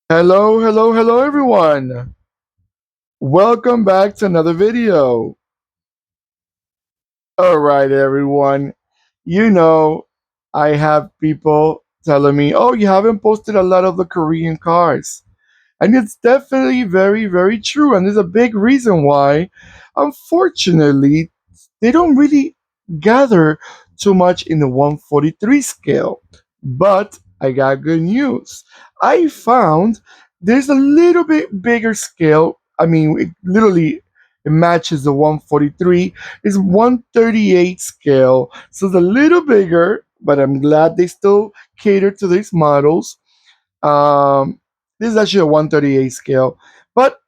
Hello, hello, hello, everyone. Welcome back to another video. All right, everyone. You know, I have people telling me, oh, you haven't posted a lot of the Korean cars. And it's definitely very, very true. And there's a big reason why. Unfortunately, they don't really gather too much in the 143 scale. But I got good news. I found there's a little bit bigger scale. I mean, it matches the 143. It's 138 scale. So it's a little bigger, but I'm glad they still cater to these models. Um, this is actually a 138 scale. But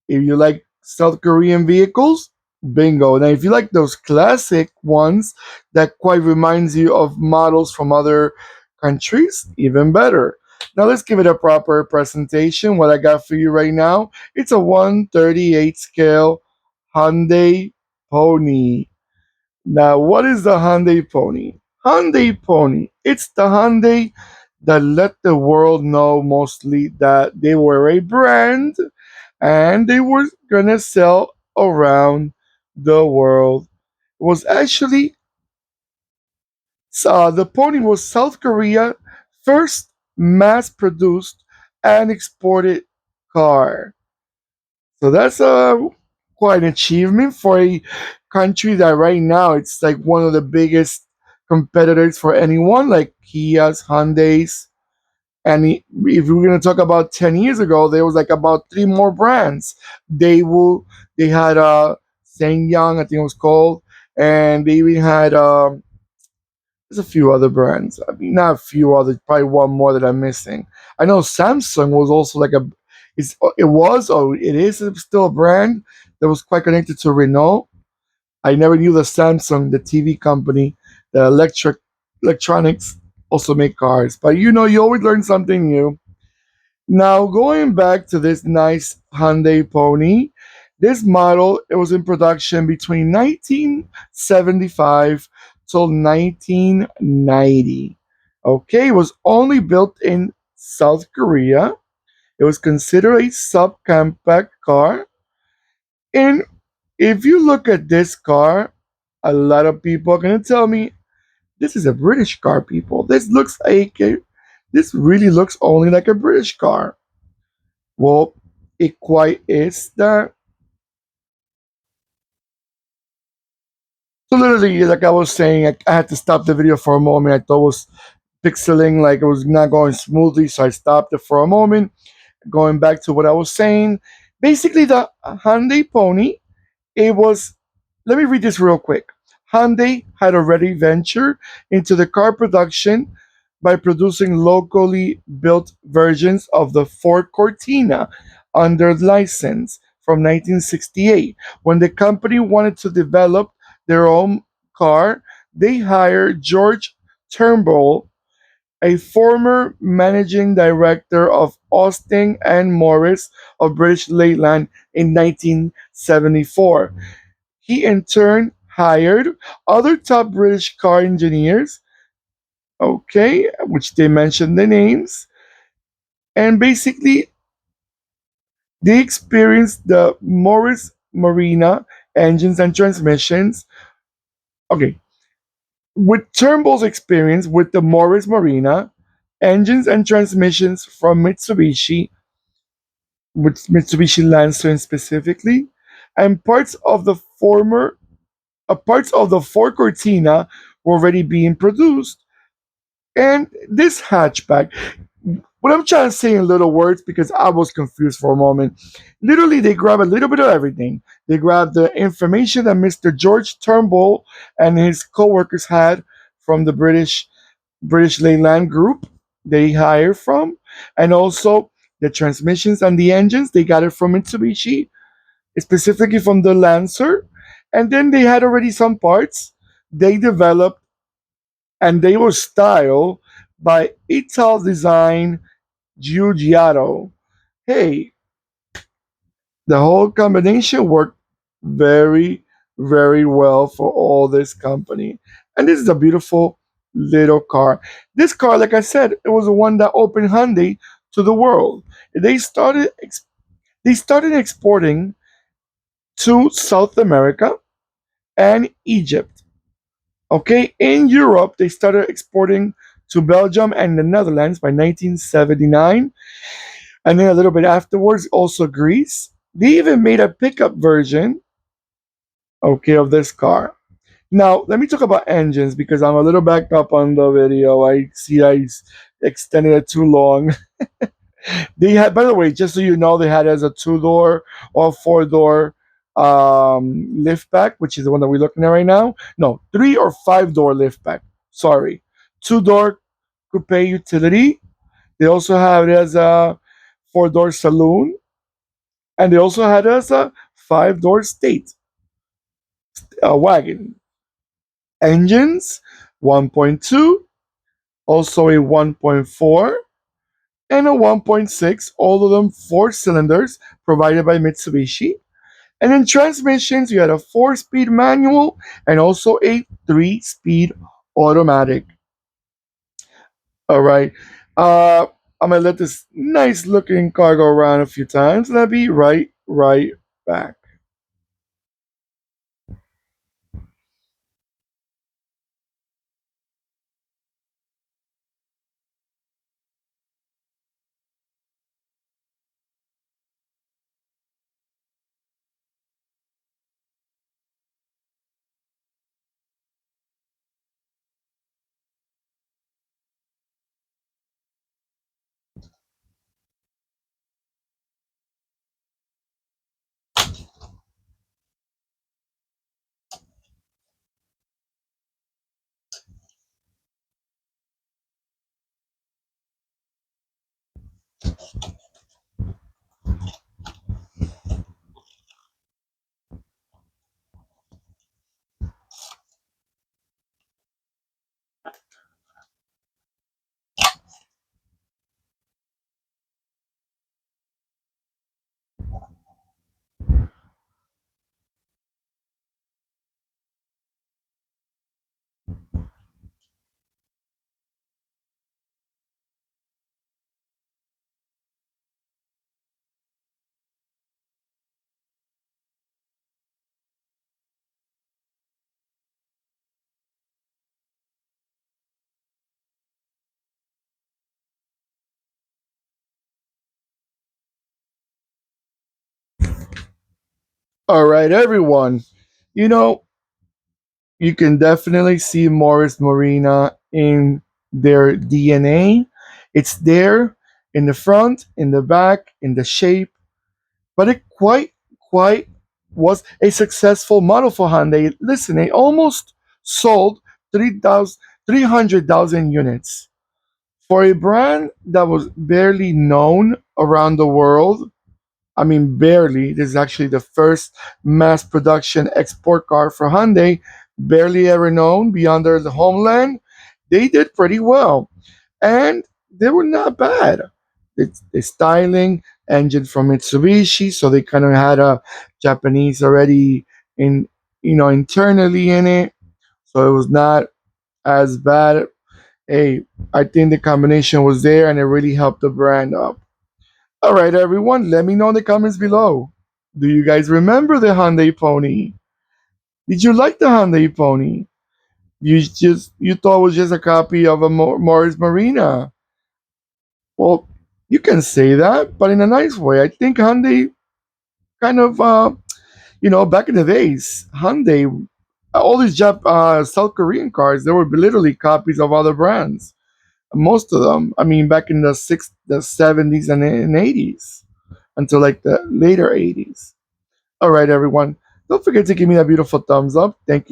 if you like South Korean vehicles, bingo. Now, if you like those classic ones that quite reminds you of models from other countries, even better. Now, let's give it a proper presentation. What I got for you right now, it's a 138 scale Hyundai Pony. Now, what is the Hyundai Pony? Hyundai Pony. It's the Hyundai that let the world know mostly that they were a brand and they were gonna sell around the world. It was actually the Pony was South Korea first mass-produced and exported car. So that's quite an achievement for a country that right now it's like one of the biggest competitors for anyone, like Kia's, Hyundai's. And if we're gonna talk about 10 years ago, there was like about three more brands. Daewoo, they had Sangyang, I think it was called, and they even had there's a few other brands. I mean, not a few others, probably one more that I'm missing. I know Samsung was also like it was or it is still a brand that was quite connected to Renault. I never knew that Samsung, the TV company, the electronics, also make cars. But you always learn something new. Now, going back to this nice Hyundai Pony, this model it was in production between 1975 till 1990. Okay, it was only built in South Korea. It was considered a subcompact car. And if you look at this car, a lot of people are going to tell me this is a British car, people. This really looks only like a British car. Well, it quite is that. So literally, like I was saying, I had to stop the video for a moment. I thought it was pixeling, like it was not going smoothly, so I stopped it for a moment. Going back to what I was saying, basically the Hyundai Pony, it was. Let me read this real quick. Hyundai had already ventured into the car production by producing locally built versions of the Ford Cortina under license from 1968. When the company wanted to develop their own car, they hired George Turnbull, a former managing director of Austin and Morris of British Leyland in 1974. He in turn hired other top British car engineers, okay, which they mentioned the names, and basically they experienced the Morris Marina engines and transmissions. Okay, with Turnbull's experience with the Morris Marina engines and transmissions from Mitsubishi, with Mitsubishi Lancer specifically, and parts of the Ford Cortina were already being produced. And this hatchback, what I'm trying to say in little words, because I was confused for a moment, literally they grab a little bit of everything. They grab the information that Mr. George Turnbull and his co-workers had from the British Leyland Group they hired from, and also the transmissions and the engines they got it from Mitsubishi, specifically from the Lancer, and then they had already some parts they developed and they were styled by Ital Design Giugiaro. Hey, the whole combination worked very, very well for all this company. And this is a beautiful little car. This car, like I said, it was the one that opened Hyundai to the world. They started they started exporting to South America and Egypt. Okay, in Europe, they started exporting to Belgium and the Netherlands by 1979, and then a little bit afterwards, also Greece. They even made a pickup version, okay, of this car. Now, let me talk about engines because I'm a little backed up on the video. I see extended it too long. They had, by the way, just so you know, they had as a two-door or four-door liftback, which is the one that we're looking at right now. No, three or five-door liftback. Sorry, two-door coupe utility. They also have it as a four-door saloon, and they also had it as a five-door state wagon. Engines 1.2, also a 1.4, and a 1.6, all of them four cylinders provided by Mitsubishi. And in transmissions, you had a four-speed manual and also a three-speed automatic. All right. Uh, I'm gonna let this nice-looking car go around a few times, and I'll be right back. All right, everyone. You know, you can definitely see Morris Marina in their DNA. It's there in the front, in the back, in the shape, but it quite was a successful model for Hyundai. Listen, it almost sold 300,000 units. For a brand that was barely known around the world, I mean, barely. This is actually the first mass production export car for Hyundai, barely ever known beyond their homeland. They did pretty well, and they were not bad. It's the styling engine from Mitsubishi, so they kind of had a Japanese already in internally in it, so it was not as bad. Hey, I think the combination was there, and it really helped the brand up. All right, everyone, let me know in the comments below. Do you guys remember the Hyundai Pony? Did you like the Hyundai Pony? You thought it was just a copy of a Morris Marina? Well, you can say that, but in a nice way. I think Hyundai kind of, back in the days, Hyundai, all these South Korean cars, they were literally copies of other brands. Most of them. I mean, back in the 70s and 80s until like the later 80s. All right, everyone. Don't forget to give me a beautiful thumbs up. Thank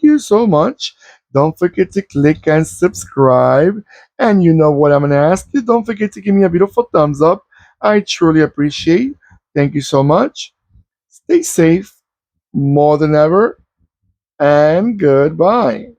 you so much. Don't forget to click and subscribe. And you know what I'm going to ask you. Don't forget to give me a beautiful thumbs up. I truly appreciate. Thank you so much. Stay safe more than ever. And goodbye.